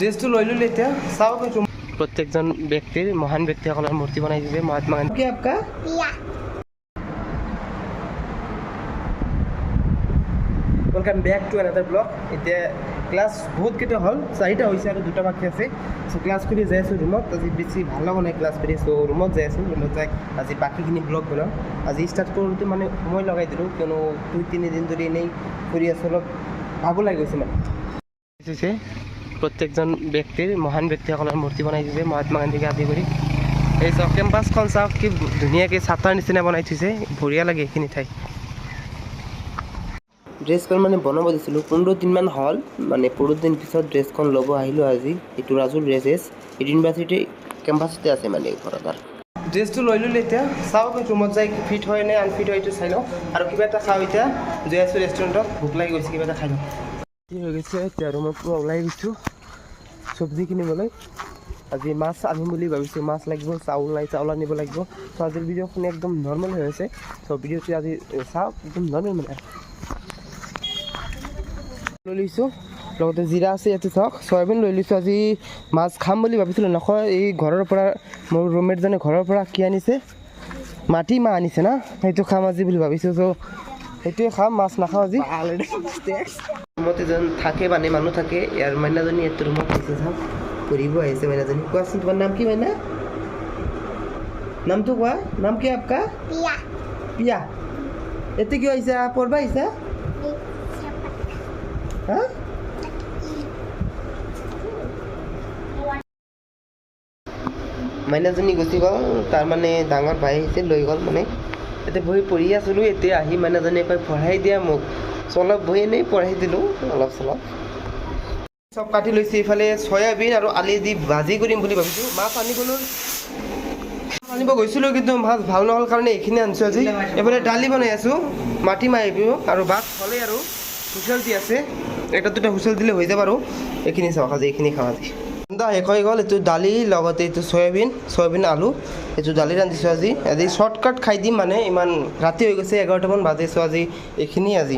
ড্ৰেছটো লৈ ল'লে এতিয়া চাওক প্ৰত্যেকজন ব্যক্তিৰ মহান ব্যক্তিসকলৰ মূৰ্তি বনাই দিছে মহাত্মা গান্ধী কি আপকা ওয়েলকাম ব্যাক টু অ্যানাদাৰ ব্লগ এতিয়া ক্লাছ বহুত কেইটা হ'ল 4টা হৈছে আৰু 2টা বাকি আছে সো ক্লাছ কৰি যাই আছোঁ ৰুমত আজি বেছি ভাল লগা নাই ক্লাছ কৰি সো ৰুমত যাই আছোঁ ৰুমত যাই আজি বাকীখিনি ব্লগ বনাম আজি ষ্টাৰ্ট কৰোঁতে মানে সময় লগাই দিলোঁ কিয়নো 2-3 দিন ধৰি এনেই কৰি আছোঁ অলপ ভাগৰ লাগি গৈছে মানে প্ৰত্যেকজন ব্যক্তিৰ মহান ব্যক্তিসকলৰ মূৰ্তি বনাই দিছে মহাত্মা গান্ধীকে আদি কৰি এই চাওক কেম্পাছখন চাওক কি ধুনীয়াকৈ ছাতাৰ নিচিনা বনাই থৈছে বঢ়িয়া লাগে এইখিনি ঠাই ড্ৰেছখন মানে বনাব দিছিলোঁ 15 দিনমান হ'ল মানে 15 দিন পিছত ড্ৰেছখন ল'ব আহিলোঁ আজি এইটো ৰাজুৰ ড্ৰেছেছ ইউনিভাৰ্চিটি কেম্পাছতে আছে মানে ঘৰত আৰু ড্ৰেছটো লৈ ল'লে এতিয়া চাওক ৰুমত যাই ফিট হয় নে আনফিট হয় এইটো চাই লওঁ আৰু কিবা এটা খাওঁ এতিয়া গৈ আছোঁ ৰেষ্টুৰেণ্টত ভোক লাগি গৈছে কিবা এটা খাই লওঁ কি হৈ গৈছে এতিয়া ৰুমত পৰা ওলাই গৈছোঁ চব্জি কিনিবলৈ আজি মাছ আনিম বুলি ভাবিছোঁ মাছ লাগিব চাউল আনিব লাগিব তো আজিৰ ভিডিঅ'খন একদম নৰ্মেল হৈ আছে তো ভিডিঅ'টো আজি চাওক একদম নৰ্মেল মানে লৈ লৈছোঁ লগতে জিৰা আছে ইয়াতে চাওক চয়াবিন লৈ লৈছোঁ আজি মাছ খাম বুলি ভাবিছিলোঁ নকয় এই ঘৰৰ পৰা মোৰ ৰুমমেটজনে ঘৰৰ পৰা কি আনিছে মাটি মাহ আনিছে না সেইটো খাম আজি বুলি ভাবিছোঁ ত' সেইটোৱে খাম মাছ নাখাওঁ আজি ৰুমত এজন থাকে মানে মানুহ থাকে ইয়াৰ মাইনাজনী ইয়াত ৰুমত আহিছে চাওক পঢ়িব আহিছে মাইনাজনী কোৱাচোন তোমাৰ নাম কি মাইনা নামটো কোৱা নাম কি আপকা পিয়া পিয়া এতে কিয় আহিছা পঢ়বা আহিছা হা মাইনাজনী গুচি গ'ল তাৰ মানে ডাঙৰ ভাই আহিছে লৈ গ'ল মানে এতিয়া বহি পঢ়ি আছিলোঁ এতিয়া আহি মাইনাজনীয়ে কয় পঢ়াই দিয়া মোক অলপ বহি এনেই পঢ়াই দিলোঁ অলপ চলপ চব কাটি লৈছে এইফালে চয়াবিন আৰু আলি দি ভাজি কৰিম বুলি ভাবিছোঁ মাছ আনিব গৈছিলোঁ কিন্তু মাছ ভাল নহ'ল কাৰণে এইখিনি আনিছোঁ আজি এইফালে দালি বনাই আছোঁ মাটিমাহ আহিব আৰু ভাত হ'লেই আৰু হুইচেল দি আছে এটা দুটা হুইচেল দিলে হৈ যাব আৰু এইখিনি চাওক আজি এইখিনি খাওঁ আজি শেষ হৈ গ'ল এইটো দালি লগতে এইটো চয়াবিন আলু এইটো দালি ৰান্ধিছোঁ আজি শ্বৰ্টকাট খাই দিম মানে ইমান ৰাতি হৈ গৈছে 11টামান বাজিছোঁ আজি এইখিনি আজি